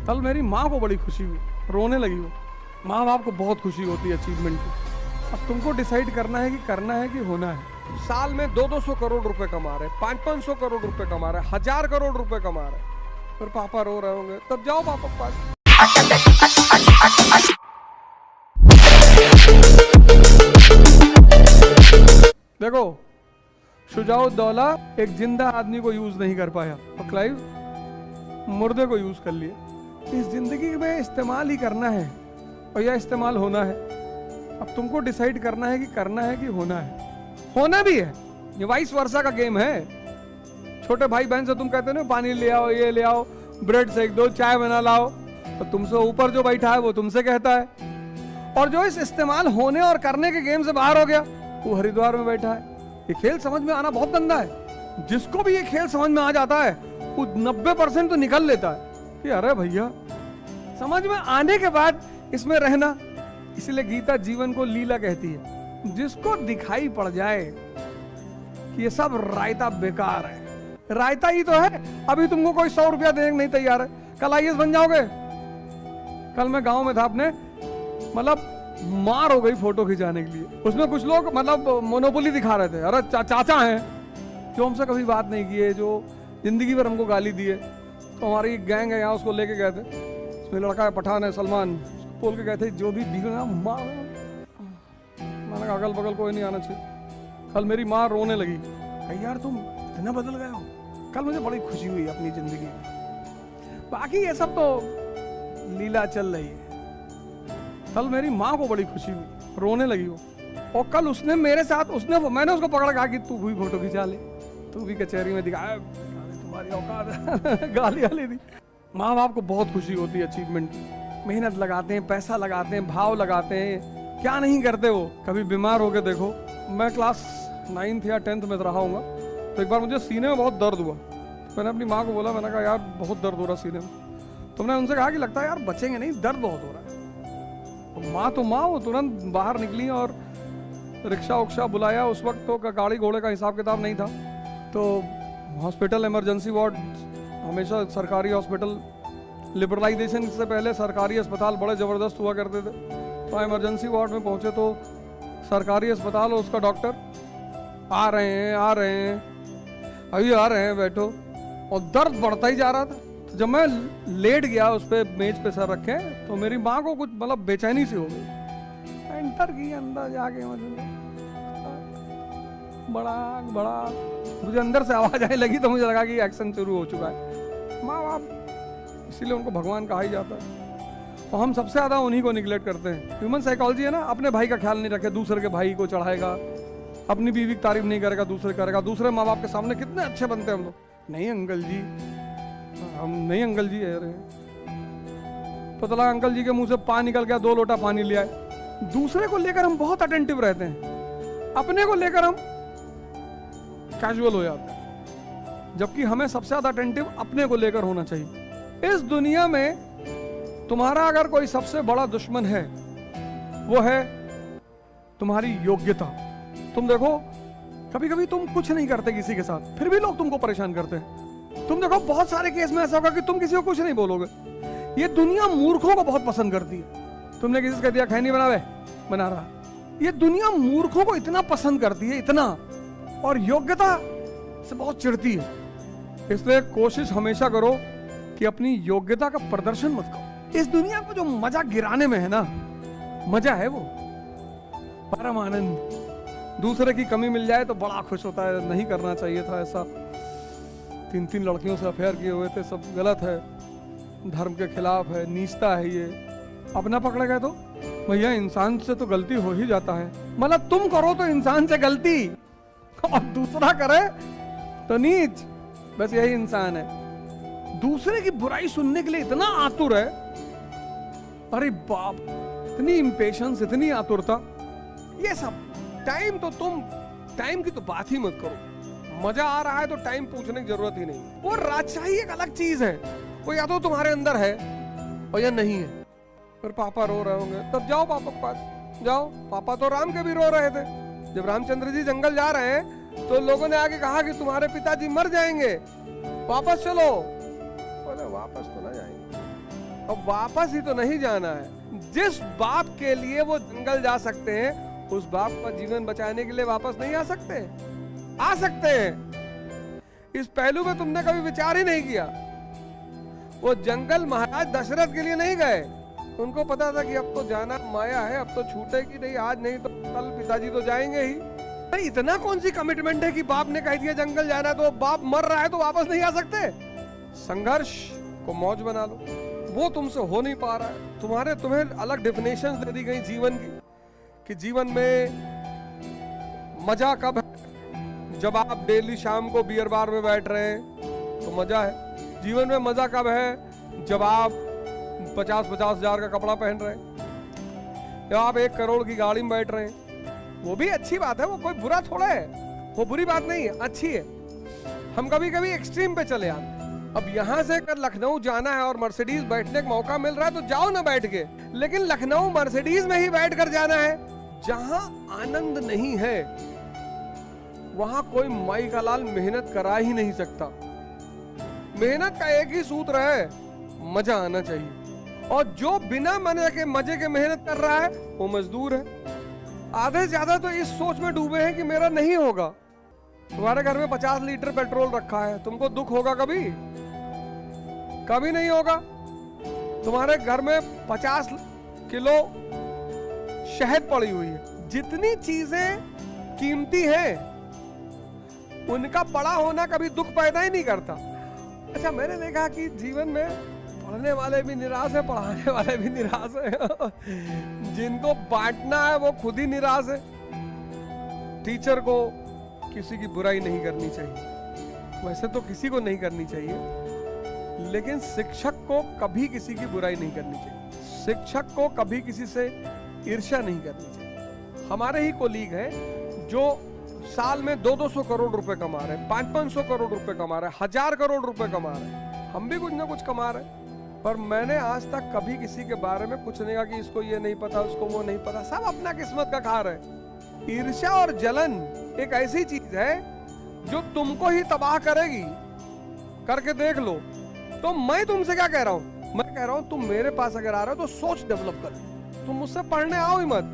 कल मेरी माँ को बड़ी खुशी हुई, रोने लगी वो। माँ बाप को बहुत खुशी होती है अचीवमेंट की। अब तुमको डिसाइड करना है कि होना है। साल में 200 करोड़ रुपए कमा रहे, 500 करोड़ रुपए कमा रहे, 1000 करोड़ रुपए कमा रहे, फिर पापा रो रहे होंगे, तब जाओ पापा के पास। देखो, शुजाउद्दौला एक जिंदा आदमी को यूज नहीं कर पाया तो क्लाइव मुर्दे को यूज कर लिया। इस जिंदगी में इस्तेमाल ही करना है और यह इस्तेमाल होना है। अब तुमको डिसाइड करना है कि होना है। होना भी है, ये वाइस वर्सा का गेम है। छोटे भाई बहन से तुम कहते हो ना पानी ले आओ, ये ले आओ, ब्रेड सेक दो, चाय बना लाओ, तो तुमसे ऊपर जो बैठा है वो तुमसे कहता है। और जो इस इस्तेमाल होने और करने के गेम से बाहर हो गया वो हरिद्वार में बैठा है। ये खेल समझ में आना बहुत गंदा है। जिसको भी ये खेल समझ में आ जाता है वो 90% तो निकल लेता है कि अरे भैया, समझ में आने के बाद इसमें रहना। इसलिए गीता जीवन को लीला कहती है। जिसको दिखाई पड़ जाए कि ये सब रायता बेकार है, रायता ही तो है। अभी तुमको कोई 100 रुपया देने को नहीं तैयार है, कल IAS बन जाओगे। कल मैं गांव में था अपने, मतलब मार हो गई फोटो खिंचाने के लिए। उसमें कुछ लोग मतलब मोनोपोली दिखा रहे थे। अरे चाचा हैं जो हमसे कभी बात नहीं किए, जो जिंदगी भर हमको गाली दिए। तो हमारी एक गैंग है यहाँ, उसको लेके गए थे। उसमें लड़का है पठान है, सलमान, बोल के गए थे जो भी दिखेगा माँ। मैंने कहा अगल बगल कोई नहीं आना चाहिए। कल मेरी माँ रोने लगी, यार तुम इतना बदल गए हो। कल मुझे बड़ी खुशी हुई अपनी जिंदगी में। बाकी ये सब तो लीला चल रही है। कल मेरी माँ को बड़ी खुशी हुई, रोने लगी वो। और कल उसने मेरे साथ, मैंने उसको पकड़ कहा कि तू भी फोटो खिंचा ले, तू भी कचहरी में दिखाया, तुम्हारी औकात। गाली दी। माँ बाप को बहुत खुशी होती है अचीवमेंट की। मेहनत लगाते हैं, पैसा लगाते हैं, भाव लगाते हैं, क्या नहीं करते वो। कभी बीमार होके देखो। मैं क्लास 9th या 10th में रहा हूँगा, तो एक बार मुझे सीने में बहुत दर्द हुआ। मैंने अपनी माँ को बोला, मैंने कहा यार बहुत दर्द हो रहा सीने में। तुमने उनसे कहा कि लगता है यार बचेंगे नहीं, दर्द बहुत हो रहा है। तो माँ वो तुरंत बाहर निकली और रिक्शा उक्शा बुलाया। उस वक्त तो गाड़ी घोड़े का हिसाब किताब नहीं था। तो हॉस्पिटल इमरजेंसी वार्ड, हमेशा सरकारी हॉस्पिटल, लिबरलाइजेशन से पहले सरकारी अस्पताल बड़े ज़बरदस्त हुआ करते थे। तो इमरजेंसी वार्ड में पहुंचे तो सरकारी अस्पताल और उसका डॉक्टर आ रहे हैं, अभी आ रहे हैं, बैठो। और दर्द बढ़ता ही जा रहा था। तो जब मैं लेट गया उस पर, मेज पे सर रखे, तो मेरी माँ को कुछ मतलब बेचैनी सी हो गई। एंटर की अंदर जाके बड़ा मुझे अंदर से आवाज आने लगी, तो मुझे लगा कि एक्शन शुरू हो चुका है। माँ बाप इसीलिए उनको भगवान कहा ही जाता है। और हम सबसे ज्यादा उन्हीं को निगलेक्ट करते हैं। ह्यूमन साइकोलॉजी है ना, अपने भाई का ख्याल नहीं रखे, दूसरे के भाई को चढ़ाएगा, अपनी बीवी की तारीफ नहीं करेगा, दूसरे करेगा। दूसरे माँ बाप के सामने कितने अच्छे बनते हैं हम लोग। नहीं अंकल जी, हम नहीं अंकल जी है। पता लगा अंकल जी के मुंह से पानी निकल गया, 2 लोटा पानी ले आए। दूसरे को लेकर हम बहुत अटेंटिव रहते हैं, अपने को लेकर हम कैजुअल हो जाते हैं। जबकि हमें सबसे ज्यादा अटेंटिव अपने को लेकर होना चाहिए। इस दुनिया में तुम्हारा अगर कोई सबसे बड़ा दुश्मन है, वो है तुम्हारी योग्यता। तुम देखो, कभी कभी तुम कुछ नहीं करते किसी के साथ, फिर भी लोग तुमको परेशान करते हैं। तुम देखो बहुत सारे केस में ऐसा होगा कि तुम किसी को कुछ नहीं बोलोगे। ये दुनिया मूर्खों को बहुत पसंद करती है। तुमने किसी से कह दिया खैनी बनावे, बना रहा। ये दुनिया मूर्खों को इतना पसंद करती है, इतना, और योग्यता से बहुत चिढ़ती है। इसलिए कोशिश हमेशा करो कि अपनी योग्यता का प्रदर्शन मत करो। इस दुनिया को जो मजा गिराने में है ना, मजा है वो परम आनंद। दूसरे की कमी मिल जाए तो बड़ा खुश होता है, नहीं करना चाहिए था ऐसा, 3 लड़कियों से अफेयर किए हुए थे, सब गलत है, धर्म के खिलाफ है, नीचता है ये। अपना पकड़े गए तो भैया इंसान से तो गलती हो ही जाता है। मतलब तुम करो तो इंसान से गलती, और दूसरा करे तो नीच। बस यही इंसान है। दूसरे की बुराई सुनने के लिए इतना आतुर है, अरे बाप, इतनी इंपेशंस, इतनी आतुरता। ये सब टाइम तो तुम टाइम की तो बात ही मत करो। मजा आ रहा है तो टाइम पूछने की जरूरत ही नहीं। वो राजशाही एक अलग चीज है, वो या तो तुम्हारे अंदर है और या नहीं है। फिर पापा रो रहे होंगे, तब जाओ पापा के पास जाओ। पापा तो राम के भी रो रहे थे। जब रामचंद्र जी जंगल जा रहे हैं तो लोगों ने आके कहा कि तुम्हारे पिताजी मर जाएंगे, वापस चलो। बोले वापस तो ना जाएंगे, अब वापस ही तो नहीं जाना है। जिस बाप के लिए वो जंगल जा सकते हैं, उस बाप का जीवन बचाने के लिए वापस नहीं आ सकते? आ सकते हैं। इस पहलू में तुमने कभी विचार ही नहीं किया। वो जंगल महाराज दशरथ के लिए नहीं गए। उनको पता था कि अब तो जाना माया है, अब तो छूटेगी नहीं, आज नहीं तो कल पिताजी तो जाएंगे ही। इतना कौन सी कमिटमेंट है कि बाप ने कह दिया जंगल जाना, तो बाप मर रहा है तो वापस नहीं आ सकते? संघर्ष को मौज बना लो, वो तुमसे हो नहीं पा रहा है। तुम्हें अलग डेफिनेशंस दे दी गई जीवन की, कि जीवन में मजा कब है? जब आप डेली शाम को बियर बार में बैठ रहे हैं तो मजा है। जीवन में मजा कब है? जब आप 50-50 हजार का कपड़ा पहन रहे हैं, या आप 1 करोड़ की गाड़ी में बैठ रहे हैं। वो भी अच्छी बात है, वो कोई बुरा थोड़ा है, वो बुरी बात नहीं है, अच्छी है। हम कभी कभी एक्सट्रीम पे चले आते। अब यहां से अगर लखनऊ जाना है और मर्सिडीज बैठने का मौका मिल रहा है तो जाओ ना बैठ के, लेकिन लखनऊ मर्सिडीज में ही बैठ कर जाना है। जहां आनंद नहीं है वहां कोई माई का लाल मेहनत करा ही नहीं सकता। मेहनत का एक ही सूत्र है, मजा आना चाहिए। और जो बिना मजे के मेहनत कर रहा है वो मजदूर है। आधे से ज्यादा तो इस सोच में डूबे हैं कि मेरा नहीं होगा। तुम्हारे घर में 50 लीटर पेट्रोल रखा है, तुमको दुख होगा कभी? कभी नहीं होगा। तुम्हारे घर में 50 किलो शहद पड़ी हुई है। जितनी चीजें कीमती हैं उनका पड़ा होना कभी दुख पैदा ही नहीं करता। अच्छा, मैंने देखा कि जीवन में पढ़ने वाले भी निराश है, पढ़ाने वाले भी निराश है। जिनको बांटना है वो खुद ही निराश है। टीचर को किसी की बुराई नहीं करनी चाहिए, वैसे तो किसी को नहीं करनी चाहिए, लेकिन शिक्षक को कभी किसी की बुराई नहीं करनी चाहिए। शिक्षक को कभी किसी से ईर्ष्या नहीं करनी चाहिए। हमारे ही कोलीग हैं जो साल में 200-200 करोड़ रुपए कमा रहे हैं, 500-500 करोड़ रुपए कमा रहे हैं, 1000 करोड़ रुपए कमा रहे हैं। हम भी कुछ ना कुछ कमा रहे हैं, पर मैंने आज तक कभी किसी के बारे में कुछ नहीं कहा कि इसको ये नहीं पता, उसको वो नहीं पता। सब अपना किस्मत का खा रहे। ईर्ष्या और जलन एक ऐसी चीज है जो तुमको ही तबाह करेगी। करके देख लो। तो मैं तुमसे क्या कह रहा हूं? मैं कह रहा हूं तुम मेरे पास अगर आ रहे हो तो सोच डेवलप करो। तुम मुझसे पढ़ने आओ ही मत।